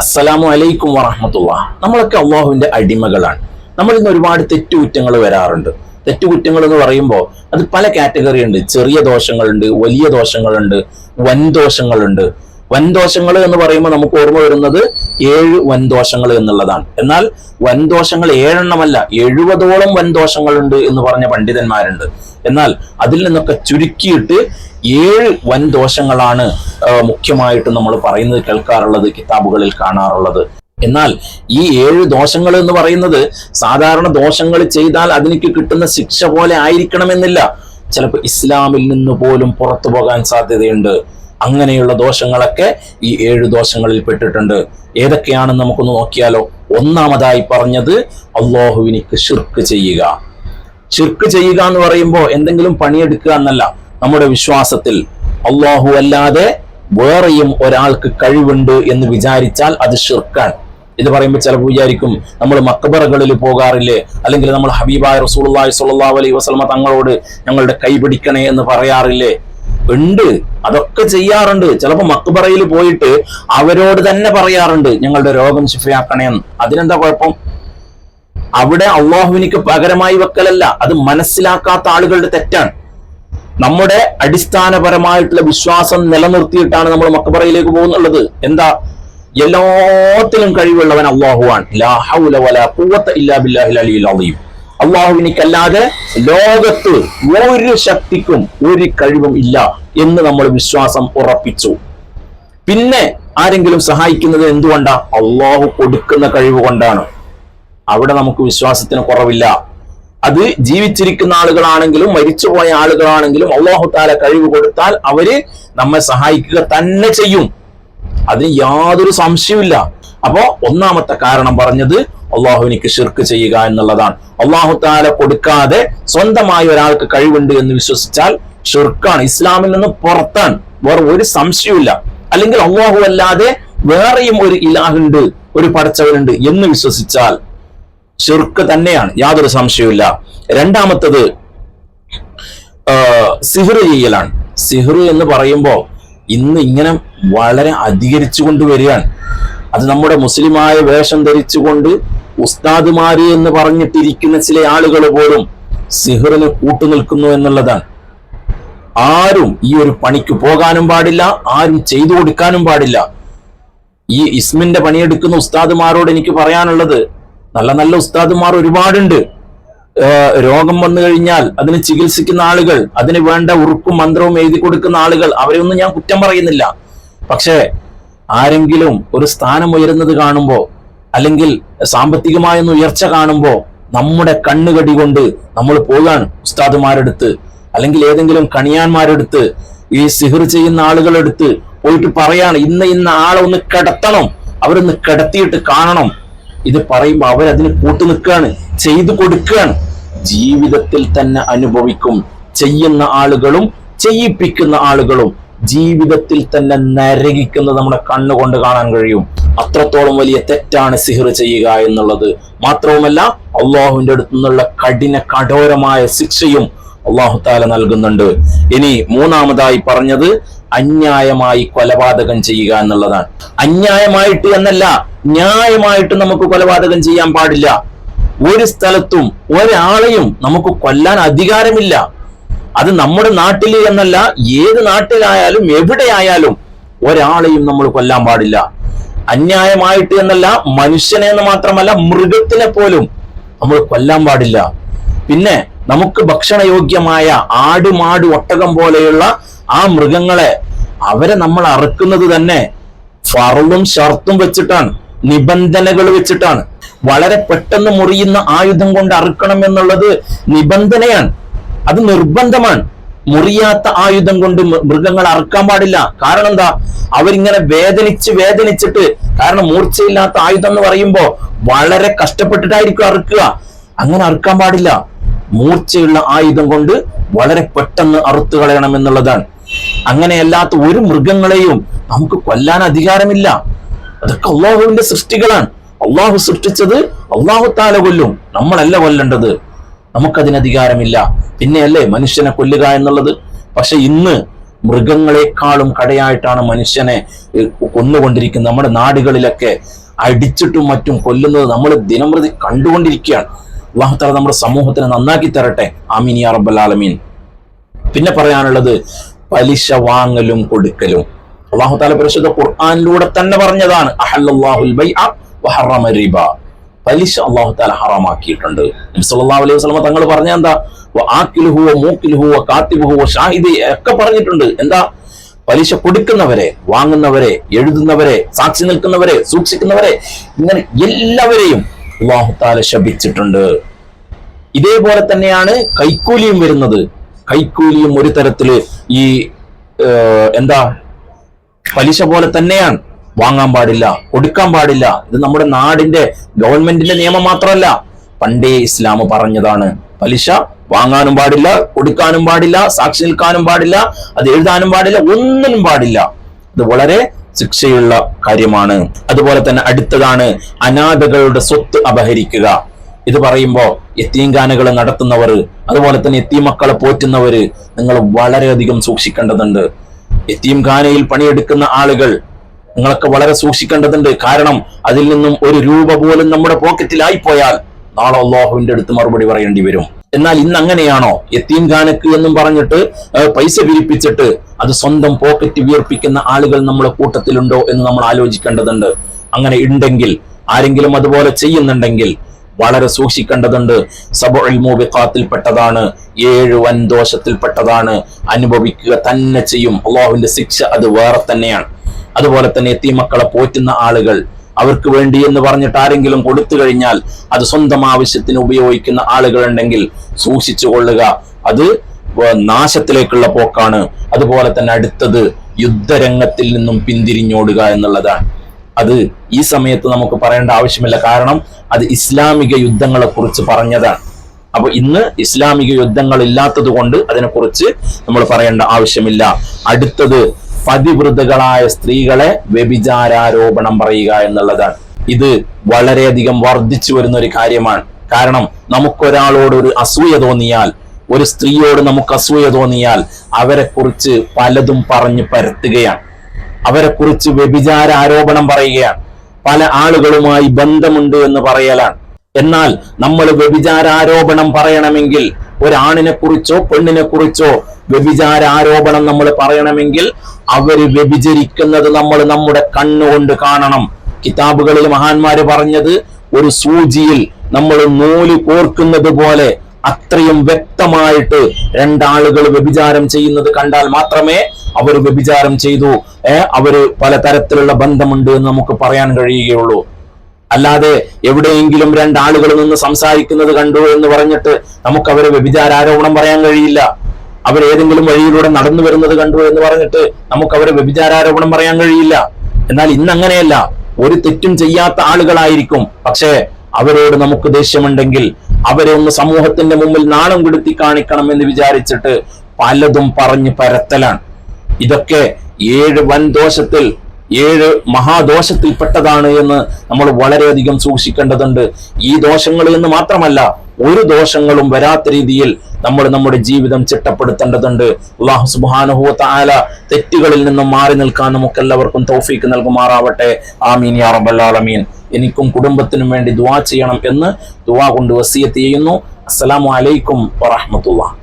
അസ്സലാമു അലൈക്കും വറഹ്മത്തുള്ളാഹ്. നമ്മളൊക്കെ അള്ളാഹുവിന്റെ അടിമകളാണ്. നമ്മൾ ഇന്ന് ഒരുപാട് തെറ്റുകുറ്റങ്ങൾ വരാറുണ്ട്. തെറ്റുകുറ്റങ്ങൾ എന്ന് പറയുമ്പോൾ അത് പല കാറ്റഗറി ഉണ്ട്. ചെറിയ ദോഷങ്ങളുണ്ട്, വലിയ ദോഷങ്ങളുണ്ട്, വൻദോഷങ്ങളുണ്ട്. വൻദോഷങ്ങൾ എന്ന് പറയുമ്പോൾ നമുക്ക് ഓർമ്മ വരുന്നത് 7 വൻദോഷങ്ങൾ എന്നുള്ളതാണ്. എന്നാൽ വൻദോഷങ്ങൾ 7 എണ്ണമല്ല, 70ഓളം വൻദോഷങ്ങളുണ്ട് എന്ന് പറഞ്ഞ പണ്ഡിതന്മാരുണ്ട്. എന്നാൽ അതിൽ നിന്നൊക്കെ ചുരുക്കിയിട്ട് 7 വൻദോഷങ്ങളാണ് മുഖ്യമായിട്ടും നമ്മൾ പറയുന്നത്, കേൾക്കാറുള്ളത്, കിതാബുകളിൽ കാണാറുള്ളത്. എന്നാൽ ഈ 7 ദോഷങ്ങൾ എന്ന് പറയുന്നത് സാധാരണ ദോഷങ്ങൾ ചെയ്താൽ അതിലേക്ക് കിട്ടുന്ന ശിക്ഷ പോലെ ആയിരിക്കണമെന്നില്ല. ചിലപ്പോൾ ഇസ്ലാമിൽ നിന്ന് പോലും പുറത്തു പോകാൻ സാധ്യതയുണ്ട്. അങ്ങനെയുള്ള ദോഷങ്ങളൊക്കെ ഈ 7 ദോഷങ്ങളിൽ പെട്ടിട്ടുണ്ട്. ഏതൊക്കെയാണെന്ന് നമുക്കൊന്ന് നോക്കിയാലോ. ഒന്നാമതായി പറഞ്ഞത് അല്ലാഹുവിനിക്ക് ശിർക്ക് ചെയ്യുക. ശിർക്ക് ചെയ്യുക എന്ന് പറയുമ്പോൾ എന്തെങ്കിലും പണിയെടുക്കുക എന്നല്ല. നമ്മുടെ വിശ്വാസത്തിൽ അല്ലാഹു അല്ലാതെ വേറെയും ഒരാൾക്ക് കഴിവുണ്ട് എന്ന് വിചാരിച്ചാൽ അത് ശിർക്കാണ്. ഇത് പറയുമ്പോൾ ചിലപ്പോൾ വിചാരിക്കും, നമ്മൾ മക്ബറകളിൽ പോകാറില്ലേ, അല്ലെങ്കിൽ നമ്മൾ ഹബീബായ റസൂലുള്ളാഹി സ്വല്ലല്ലാഹു അലൈഹി വസല്ലമ തങ്ങളോട് ഞങ്ങളുടെ കൈ പിടിക്കണേ എന്ന് പറയാറില്ലേ? ഉണ്ട്, അതൊക്കെ ചെയ്യാറുണ്ട്. ചിലപ്പോൾ മക്ബറയിൽ പോയിട്ട് അവരോട് തന്നെ പറയാറുണ്ട് ഞങ്ങളുടെ രോഗം ശിഫയാക്കണേ എന്ന്. അതിനെന്താ കുഴപ്പം? അവിടെ അള്ളാഹുവിനിക്ക് പകരമായി വെക്കലല്ല, അത് മനസ്സിലാക്കാത്ത ആളുകളുടെ തെറ്റാണ്. നമ്മുടെ അടിസ്ഥാനപരമായിട്ടുള്ള വിശ്വാസം നിലനിർത്തിയിട്ടാണ് നമ്മൾ മക്ബറയിലേക്ക് പോകുന്നുള്ളത്. എന്താ? എല്ലാത്തിലും കഴിവുള്ളവൻ അള്ളാഹുവാണ്. ലാ ഹൗല വലാ ഖുവത ഇല്ലാ ബില്ലാഹിൽ അലിയിൽ അളീം. അള്ളാഹുവിനിക്കല്ലാതെ ലോകത്ത് ഒരു ശക്തിക്കും ഒരു കഴിവും ഇല്ല എന്ന് നമ്മൾ വിശ്വാസം ഉറപ്പിച്ചു. പിന്നെ ആരെങ്കിലും സഹായിക്കുന്നത് എന്തുകൊണ്ടാ? അള്ളാഹു കൊടുക്കുന്ന കഴിവ് കൊണ്ടാണ്. അവിടെ നമുക്ക് വിശ്വാസത്തിന് കുറവില്ല. അത് ജീവിച്ചിരിക്കുന്ന ആളുകളാണെങ്കിലും മരിച്ചുപോയ ആളുകളാണെങ്കിലും അല്ലാഹു തആല കഴിവ് കൊടുത്താൽ അവര് നമ്മെ സഹായിക്കുക തന്നെ ചെയ്യും. അതിന് യാതൊരു സംശയമില്ല. അപ്പോ ഒന്നാമത്തെ കാരണം പറഞ്ഞത് അള്ളാഹുവിനിക്ക് ശിർക്ക് ചെയ്യുക എന്നുള്ളതാണ്. അല്ലാഹു തആല കൊടുക്കാതെ സ്വന്തമായി ഒരാൾക്ക് കഴിവുണ്ട് എന്ന് വിശ്വസിച്ചാൽ ഷിർക്കാണ്, ഇസ്ലാമിൽ നിന്ന് പുറത്താണ്, വേറെ ഒരു സംശയമില്ല. അല്ലെങ്കിൽ അള്ളാഹു അല്ലാതെ വേറെയും ഒരു ഇലാഹുണ്ട്, ഒരു പടച്ചവനുണ്ട് എന്ന് വിശ്വസിച്ചാൽ ഷിർക്ക് തന്നെയാണ്, യാതൊരു സംശയവുമില്ല. രണ്ടാമത്തത് സിഹ്ർ ചെയ്യലാണ്. സിഹ്ർ എന്ന് പറയുമ്പോൾ ഇന്ന് ഇങ്ങനെ വളരെ അധികരിച്ചു കൊണ്ടുവരികയാണ്. അത് നമ്മുടെ മുസ്ലിമായ വേഷം ധരിച്ചുകൊണ്ട് ഉസ്താദുമാര് എന്ന് പറഞ്ഞിട്ടിരിക്കുന്ന ചില ആളുകൾ പോലും സിഹ്റിന് കൂട്ടുനിൽക്കുന്നു എന്നുള്ളതാണ്. ആരും ഈ ഒരു പണിക്ക് പോകാനും പാടില്ല, ആരും ചെയ്തു കൊടുക്കാനും പാടില്ല. ഈ ഇസ്മിന്റെ പണിയെടുക്കുന്ന ഉസ്താദുമാരോട് എനിക്ക് പറയാനുള്ളത്, നല്ല നല്ല ഉസ്താദുമാർ ഒരുപാടുണ്ട്. രോഗം വന്നു കഴിഞ്ഞാൽ അതിന് ചികിത്സിക്കുന്ന ആളുകൾ, അതിന് വേണ്ട ഉറുക്കും മന്ത്രവും എഴുതി കൊടുക്കുന്ന ആളുകൾ, അവരെയൊന്നും ഞാൻ കുറ്റം പറയുന്നില്ല. പക്ഷേ ആരെങ്കിലും ഒരു സ്ഥാനം ഉയരുന്നത് കാണുമ്പോൾ, അല്ലെങ്കിൽ സാമ്പത്തികമായൊന്ന് ഉയർച്ച കാണുമ്പോൾ നമ്മുടെ കണ്ണുകടി കൊണ്ട് നമ്മൾ പോകാണ് ഉസ്താദുമാരെടുത്ത്, അല്ലെങ്കിൽ ഏതെങ്കിലും കണിയാന്മാരെടുത്ത്, ഈ സിഹ്ർ ചെയ്യുന്ന ആളുകളെടുത്ത് പോയിട്ട് പറയാണ് ഇന്ന ആളെ ഒന്ന് കിടത്തണം, അവരൊന്ന് കിടത്തിയിട്ട് കാണണം. ഇത് പറയുമ്പോൾ അവരതിന് കൂട്ടു നിൽക്കുകയാണ്, ചെയ്തു കൊടുക്കുകയാണ്. ജീവിതത്തിൽ തന്നെ അനുഭവിക്കും. ചെയ്യുന്ന ആളുകളും ചെയ്യിപ്പിക്കുന്ന ആളുകളും ജീവിതത്തിൽ തന്നെ നരകിക്കുന്നത് നമ്മുടെ കണ്ണുകൊണ്ട് കാണാൻ കഴിയും. അത്രത്തോളം വലിയ തെറ്റാണ് സിഹ്ർ ചെയ്യുക എന്നുള്ളത്. മാത്രവുമല്ല അള്ളാഹുവിന്റെ അടുത്തു നിന്നുള്ള കഠോരമായ ശിക്ഷയും അള്ളാഹു തആല നൽകുന്നുണ്ട്. ഇനി മൂന്നാമതായി പറഞ്ഞത് അന്യായമായി കൊലപാതകം ചെയ്യുക എന്നുള്ളതാണ്. അന്യായമായിട്ട് എന്നല്ല, ന്യായമായിട്ട് നമുക്ക് കൊലപാതകം ചെയ്യാൻ പാടില്ല. ഒരു സ്ഥലത്തും ഒരാളെയും നമുക്ക് കൊല്ലാൻ അധികാരമില്ല. അത് നമ്മുടെ നാട്ടിൽ എന്നല്ല, ഏത് നാട്ടിലായാലും എവിടെയായാലും ഒരാളെയും നമ്മൾ കൊല്ലാൻ പാടില്ല. അന്യായമായിട്ട് എന്നല്ല, മനുഷ്യനെ എന്ന് മാത്രമല്ല മൃഗത്തിനെ പോലും നമ്മൾ കൊല്ലാൻ പാടില്ല. പിന്നെ നമുക്ക് ഭക്ഷണയോഗ്യമായ ആട്, മാട്, ഒട്ടകം പോലെയുള്ള ആ മൃഗങ്ങളെ അവരെ നമ്മൾ അറുക്കുന്നത് തന്നെ ഫർളും ഷർത്തും വെച്ചിട്ടാണ്, നിബന്ധനകൾ വെച്ചിട്ടാണ്. വളരെ പെട്ടെന്ന് മുറിയുന്ന ആയുധം കൊണ്ട് അറുക്കണം എന്നുള്ളത് നിബന്ധനയാണ്, അത് നിർബന്ധമാണ്. മുറിയാത്ത ആയുധം കൊണ്ട് മൃഗങ്ങൾ അറുക്കാൻ പാടില്ല. കാരണം എന്താ? അവരിങ്ങനെ വേദനിച്ചിട്ട്, കാരണം മൂർച്ചയില്ലാത്ത ആയുധം എന്ന് പറയുമ്പോൾ വളരെ കഷ്ടപ്പെട്ടിട്ടായിരിക്കും അറുക്കുക. അങ്ങനെ അറുക്കാൻ പാടില്ല. മൂർച്ചയുള്ള ആയുധം കൊണ്ട് വളരെ പെട്ടെന്ന് അറുത്തു കളയണം എന്നുള്ളതാണ്. അങ്ങനെയല്ലാത്ത ഒരു മൃഗങ്ങളെയും നമുക്ക് കൊല്ലാൻ അധികാരമില്ല. അതൊക്കെ അള്ളാഹുവിന്റെ സൃഷ്ടികളാണ്. അള്ളാഹു സൃഷ്ടിച്ചത് അള്ളാഹു തആല കൊല്ലും, നമ്മളല്ല കൊല്ലേണ്ടത്. നമുക്കതിന് അധികാരമില്ല. പിന്നെയല്ലേ മനുഷ്യനെ കൊല്ലുക എന്നുള്ളത്. പക്ഷെ ഇന്ന് മൃഗങ്ങളെക്കാളും കടയായിട്ടാണ് മനുഷ്യനെ കൊന്നുകൊണ്ടിരിക്കുന്നത്. നമ്മുടെ നാടുകളിലൊക്കെ അടിച്ചിട്ടും മറ്റും കൊല്ലുന്നത് നമ്മൾ ദിനംപ്രതി കണ്ടുകൊണ്ടിരിക്കുകയാണ്. അല്ലാഹു തആല നമ്മുടെ സമൂഹത്തിനെ നന്നാക്കി തരട്ടെ. ആമീൻ യാ റബ്ബൽ ആലമീൻ. പിന്നെ പറയാനുള്ളത് പലിശ വാങ്ങലും കൊടുക്കലും. അല്ലാഹു തആല പരിശുദ്ധ ഖുർആനിലൂടെ തന്നെ പറഞ്ഞതാണ്, അഹല്ലല്ലാഹുൽ ബൈഅ വഹറമ റിബ. പലിശ അല്ലാഹു തആല ഹറാമാക്കിയിട്ടുണ്ട്. നബി സല്ലല്ലാഹു അലൈഹി വസല്ലം തങ്ങൾ പറഞ്ഞ എന്താ, വആകിലുഹു വമൂകിലുഹു വകാതിബുഹു വശാഹിദി ഒക്കെ പറഞ്ഞിട്ടുണ്ട്. എന്താ? പലിശ കൊടുക്കുന്നവരെ, വാങ്ങുന്നവരെ, എഴുതുന്നവരെ, സാക്ഷി നിൽക്കുന്നവരെ, സൂക്ഷിക്കുന്നവരെ, ഇങ്ങനെ എല്ലാവരെയും അല്ലാഹു തആല ശപിച്ചിട്ടുണ്ട്. ഇതേപോലെ തന്നെയാണ് കൈക്കൂലിയും വരുന്നത്. കൈക്കൂലിയും ഒരു തരത്തില് ഈ പലിശ പോലെ തന്നെയാണ്. വാങ്ങാൻ പാടില്ല, കൊടുക്കാൻ പാടില്ല. ഇത് നമ്മുടെ നാടിന്റെ ഗവൺമെന്റിന്റെ നിയമം മാത്രമല്ല, പണ്ടേ ഇസ്ലാം പറഞ്ഞതാണ്. പലിശ വാങ്ങാനും പാടില്ല, കൊടുക്കാനും പാടില്ല, സാക്ഷി നിൽക്കാനും പാടില്ല, അത് എഴുതാനും പാടില്ല, ഒന്നിനും പാടില്ല. ഇത് വളരെ ശിക്ഷയുള്ള കാര്യമാണ്. അതുപോലെ തന്നെ അടുത്തതാണ് അനാഥകളുടെ സ്വത്ത് അപഹരിക്കുക. ഇത് പറയുമ്പോ യത്തീംഖാനകൾ നടത്തുന്നവർ, അതുപോലെ തന്നെ യത്തീം മക്കളെ പോറ്റുന്നവര്, നിങ്ങൾ വളരെയധികം സൂക്ഷിക്കേണ്ടതുണ്ട്. യത്തീംഖാനയിൽ പണിയെടുക്കുന്ന ആളുകൾ നിങ്ങളൊക്കെ വളരെ സൂക്ഷിക്കേണ്ടതുണ്ട്. കാരണം അതിൽ നിന്നും ഒരു രൂപ പോലും നമ്മുടെ പോക്കറ്റിലായി പോയാൽ നാളെ അല്ലാഹുവിന്റെ അടുത്ത് മറുപടി പറയേണ്ടി വരും. എന്നാൽ ഇന്ന് അങ്ങനെയാണോ? യത്തീംഖാനക്ക് എന്നും പറഞ്ഞിട്ട് പൈസ പിരിപ്പിച്ചിട്ട് അത് സ്വന്തം പോക്കറ്റ് വിയർപ്പിക്കുന്ന ആളുകൾ നമ്മുടെ കൂട്ടത്തിലുണ്ടോ എന്ന് നമ്മൾ ആലോചിക്കേണ്ടതുണ്ട്. അങ്ങനെ ഉണ്ടെങ്കിൽ, ആരെങ്കിലും അതുപോലെ ചെയ്യുന്നുണ്ടെങ്കിൽ വളരെ സൂക്ഷിക്കേണ്ടതുണ്ട്. സബഉൽ മൂബിഖാത്തിൽപ്പെട്ടതാണ്, 7 വൻദോഷത്തിൽപ്പെട്ടതാണ്. അനുഭവിക്കുക തന്നെ ചെയ്യും. അല്ലാഹുവിന്റെ ശിക്ഷ അത് വേറെ തന്നെയാണ്. അതുപോലെ തന്നെ യത്തീം മക്കളെ പോറ്റുന്ന ആളുകൾ, അവർക്ക് വേണ്ടി എന്ന് പറഞ്ഞിട്ട് ആരെങ്കിലും കൊടുത്തു കഴിഞ്ഞാൽ അത് സ്വന്തം ആവശ്യത്തിന് ഉപയോഗിക്കുന്ന ആളുകൾ ഉണ്ടെങ്കിൽ സൂക്ഷിച്ചു കൊള്ളുക. അത് നാശത്തിലേക്കുള്ള പോക്കാണ്. അതുപോലെ തന്നെ അടുത്തത് യുദ്ധരംഗത്തിൽ നിന്നും പിന്തിരിഞ്ഞോടുക എന്നുള്ളതാണ്. അത് ഈ സമയത്ത് നമുക്ക് പറയേണ്ട ആവശ്യമില്ല, കാരണം അത് ഇസ്ലാമിക യുദ്ധങ്ങളെ കുറിച്ച് പറഞ്ഞതാണ്. അപ്പൊ ഇന്ന് ഇസ്ലാമിക യുദ്ധങ്ങൾ ഇല്ലാത്തത് കൊണ്ട് അതിനെക്കുറിച്ച് നമ്മൾ പറയേണ്ട ആവശ്യമില്ല. അടുത്തത് പതിവ്രതകളായ സ്ത്രീകളെ വ്യഭിചാരാരോപണം പറയുക എന്നുള്ളതാണ്. ഇത് വളരെയധികം വർദ്ധിച്ചു വരുന്ന ഒരു കാര്യമാണ്. കാരണം നമുക്കൊരാളോട് ഒരു അസൂയ തോന്നിയാൽ, ഒരു സ്ത്രീയോട് നമുക്ക് അസൂയ തോന്നിയാൽ അവരെ കുറിച്ച് പലതും പറഞ്ഞു പരത്തുകയാണ്. അവരെ കുറിച്ച് വ്യഭിചാര ആരോപണം പറയുകയാണ്. പല ആളുകളുമായി ബന്ധമുണ്ട് എന്ന് പറയലാണ്. എന്നാൽ നമ്മൾ വ്യഭിചാരാരോപണം പറയണമെങ്കിൽ, ഒരാണിനെ കുറിച്ചോ പെണ്ണിനെ കുറിച്ചോ വ്യഭിചാരാരോപണം നമ്മൾ പറയണമെങ്കിൽ അവര് വ്യഭിചരിക്കുന്നത് നമ്മൾ നമ്മുടെ കണ്ണുകൊണ്ട് കാണണം. കിതാബുകളിൽ മഹാന്മാര് പറഞ്ഞത്, ഒരു സൂചിയിൽ നമ്മൾ നൂല് കോർക്കുന്നത് പോലെ അത്രയും വ്യക്തമായിട്ട് രണ്ടാളുകൾ വ്യഭിചാരം ചെയ്യുന്നത് കണ്ടാൽ മാത്രമേ അവർ വ്യഭിചാരം ചെയ്തു, അവര് പലതരത്തിലുള്ള ബന്ധമുണ്ട് എന്ന് നമുക്ക് പറയാൻ കഴിയുകയുള്ളൂ. അല്ലാതെ എവിടെയെങ്കിലും രണ്ടാളുകൾ നിന്ന് സംസാരിക്കുന്നത് കണ്ടു എന്ന് പറഞ്ഞിട്ട് നമുക്ക് അവരെ വ്യഭിചാരാരോപണം പറയാൻ കഴിയില്ല. അവരേതെങ്കിലും വഴിയിലൂടെ നടന്നു വരുന്നത് കണ്ടു എന്ന് പറഞ്ഞിട്ട് നമുക്ക് അവരെ വ്യഭിചാരാരോപണം പറയാൻ കഴിയില്ല. എന്നാൽ ഇന്ന് അങ്ങനെയല്ല. ഒരു തെറ്റും ചെയ്യാത്ത ആളുകളായിരിക്കും, പക്ഷേ അവരോട് നമുക്ക് ദേഷ്യമുണ്ടെങ്കിൽ അവരെ ഒന്ന് സമൂഹത്തിന്റെ മുമ്പിൽ നാണം കെടുത്തി കാണിക്കണം എന്ന് വിചാരിച്ചിട്ട് പലതും പറഞ്ഞു പരത്തലാണ്. ഇതൊക്കെ 7 വൻദോഷത്തിൽ 7 മഹാദോഷത്തിൽപ്പെട്ടതാണ് എന്ന് നമ്മൾ വളരെയധികം സൂക്ഷിക്കേണ്ടതുണ്ട്. ഈ ദോഷങ്ങളിൽ നിന്ന് മാത്രമല്ല, ഒരു ദോഷങ്ങളും വരാത്ത രീതിയിൽ നമ്മൾ നമ്മുടെ ജീവിതം ചിട്ടപ്പെടുത്തേണ്ടതുണ്ട്. അല്ലാഹു സുബ്ഹാനഹു വ തആല തെറ്റുകളിൽ നിന്നും മാറി നിൽക്കാൻ നമുക്കെല്ലാവർക്കും തൗഫീക്ക് നൽകുമാറാവട്ടെ. ആമീൻ യാ റബ്ബൽ ആലമീൻ. എനിക്കും കുടുംബത്തിനും വേണ്ടി ദുആ ചെയ്യണം എന്ന് ദുആ കൊണ്ട് വസിയത്ത് ചെയ്യുന്നു. അസ്സലാമു അലൈക്കും വറഹ്മത്തുള്ളാഹി.